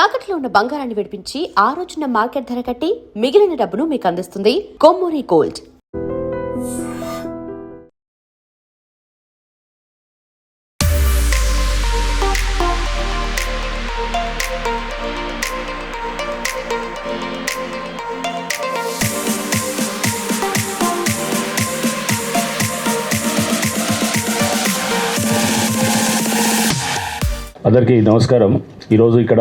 తాకట్లో ఉన్న బంగారాన్ని విడిపించి ఆ రోజున మార్కెట్ ధర కట్టి మిగిలిన డబ్బును మీకు అందిస్తుంది కొమ్మూరి గోల్డ్. అందరికీ నమస్కారం. ఈరోజు ఇక్కడ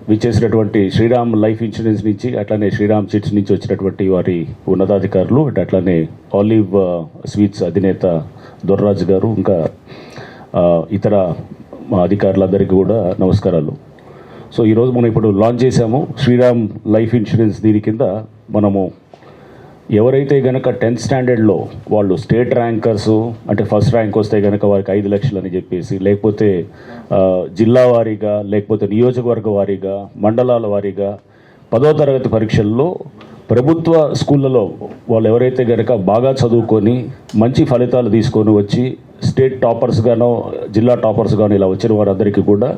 విచ్చేసినటువంటి శ్రీరామ్ లైఫ్ ఇన్సూరెన్స్ నుంచి అట్లానే శ్రీరామ్ చిట్స్ నుంచి వచ్చినటువంటి వారి ఉన్నతాధికారులు అట్లానే ఆలివ్ స్వీట్స్ అధినేత దొర్రాజు గారు ఇంకా ఇతర అధికారులందరికీ కూడా నమస్కారాలు. సో ఈరోజు మనం ఇప్పుడు లాంచ్ చేశాము శ్రీరామ్ లైఫ్ ఇన్సూరెన్స్. దీని కింద మనము ఎవరైతే గనక 10th స్టాండర్డ్లో వాళ్ళు స్టేట్ ర్యాంకర్స్ అంటే ఫస్ట్ ర్యాంక్ వస్తే గనక వారికి 5 లక్షలు అని చెప్పేసి, లేకపోతే జిల్లా వారీగా, లేకపోతే నియోజకవర్గ వారీగా, మండలాల వారీగా 10వ తరగతి పరీక్షల్లో ప్రభుత్వ స్కూళ్ళలో వాళ్ళు ఎవరైతే గనక బాగా చదువుకొని మంచి ఫలితాలు తీసుకొని వచ్చి స్టేట్ టాపర్స్గానో జిల్లా టాపర్స్గానో ఇలా వచ్చిన వారందరికీ కూడా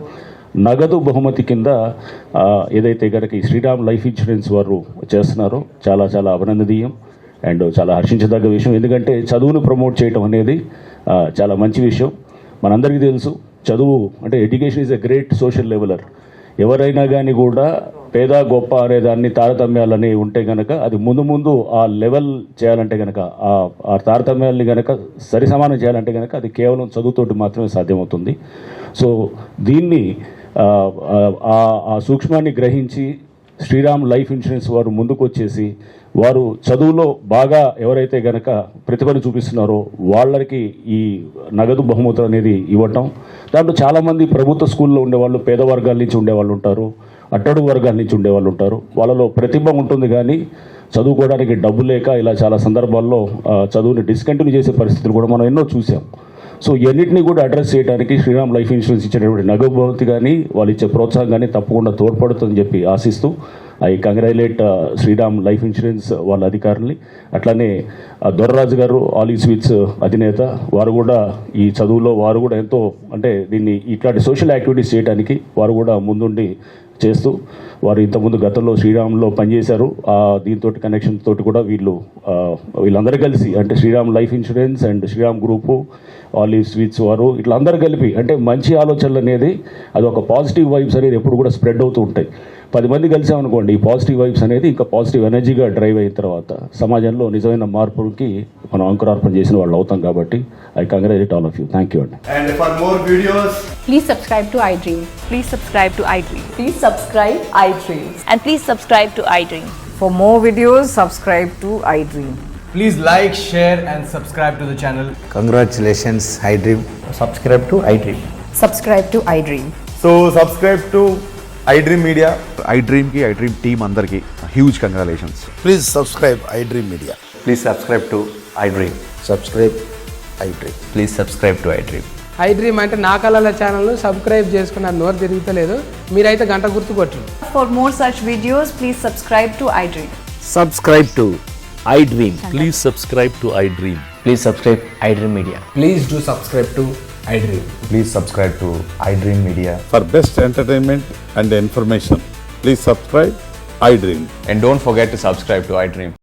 నగదు బహుమతి కింద ఏదైతే కనుక ఈ శ్రీరామ్ లైఫ్ ఇన్సూరెన్స్ వారు చేస్తున్నారో చాలా చాలా అభినందనీయం అండ్ చాలా హర్షించదగ్గ విషయం. ఎందుకంటే చదువును ప్రమోట్ చేయటం అనేది చాలా మంచి విషయం. మనందరికీ తెలుసు, చదువు అంటే education is a great social leveller. ఎవరైనా కానీ కూడా పేద గొప్ప అనే దాన్ని తారతమ్యాలని ఉంటే కనుక అది ముందు ఆ లెవెల్ చేయాలంటే కనుక ఆ తారతమ్యాలని కనుక సరి సమానం చేయాలంటే కనుక అది కేవలం చదువుతోటి మాత్రమే సాధ్యమవుతుంది. సో దీన్ని ఆ సూక్ష్మాన్ని గ్రహించి శ్రీరామ్ లైఫ్ ఇన్సూరెన్స్ వారు ముందుకు వచ్చేసి వారు చదువులో బాగా ఎవరైతే గనక ప్రతిభను చూపిస్తున్నారో వాళ్ళకి ఈ నగదు బహుమతులు అనేది ఇవ్వటం. దాంట్లో చాలామంది ప్రభుత్వ స్కూల్లో ఉండేవాళ్ళు పేద వర్గాల నుంచి ఉండేవాళ్ళు ఉంటారు, అట్టడుగు వర్గాల నుంచి ఉండేవాళ్ళు ఉంటారు. వాళ్ళలో ప్రతిభ ఉంటుంది కానీ చదువుకోవడానికి డబ్బు లేక ఇలా చాలా సందర్భాల్లో చదువుని డిస్కంటిన్యూ చేసే పరిస్థితులు కూడా మనం ఎన్నో చూసాం. సో ఇవన్నింటినీ కూడా అడ్రస్ చేయడానికి శ్రీరామ్ లైఫ్ ఇన్సూరెన్స్ ఇచ్చేటటువంటి నగదు బహుమతి కానీ వాళ్ళు ఇచ్చే ప్రోత్సాహం కానీ తప్పకుండా తోడ్పడుతుందని చెప్పి ఆశిస్తూ I congratulate Shriram life insurance వాళ్ళ అధికారుల్ని. అట్లానే దొర్రాజు గారు ఆలివ్ స్వీట్స్ అధినేత వారు కూడా ఈ చదువులో వారు కూడా ఎంతో అంటే దీన్ని ఇట్లాంటి సోషల్ యాక్టివిటీస్ చేయడానికి వారు కూడా ముందుండి చేస్తూ వారు ఇంతకుముందు గతంలో శ్రీరామ్లో పనిచేశారు. దీంతో కనెక్షన్ తోటి కూడా వీళ్ళందరూ కలిసి అంటే Shriram life insurance and Shriram group, olive sweets వారు ఇట్లా అందరు కలిపి అంటే మంచి ఆలోచనలు అనేది అది ఒక పాజిటివ్ వైబ్స్ అనేది ఎప్పుడు కూడా స్ప్రెడ్ అవుతూ ఉంటాయి. 10 మంది కలిసామనుకోండి, ఈ పాజిటివ్ వైబ్స్ అనేది ఇంకా పాజిటివ్ ఎనర్జీగా డ్రైవ్ అయిన తర్వాత సమాజంలో నిజమైన మార్పుకి మనం అంకురార్పణ చేసిన వాళ్ళు అవుతాం. కాబట్టి I congratulate all of you. Thank you అండి. And for more videos, please subscribe to iDream. Please subscribe to iDream. Please subscribe iDream. And please subscribe to iDream. For more videos, subscribe to iDream. please like, share and subscribe to the channel. Congratulations, iDream. Subscribe to iDream. Subscribe to iDream. So subscribe to iDream Media. iDream ki iDream team andarki huge congratulations. Please subscribe iDream Media. Please subscribe to iDream. Subscribe iDream. Please subscribe to iDream. iDream అంటే నా కళల ఛానల్ను subscribe చేసుకున్న నోరు తిరుగుతలేదు, మీరైతే గంట గుర్తు కొట్టండి. For more such videos, please subscribe to iDream. Subscribe to iDream. Please subscribe to iDream. Please subscribe iDream Media. Please do subscribe to iDream. Please subscribe to iDream Media. For best entertainment and information, please subscribe iDream. And don't forget to subscribe to iDream.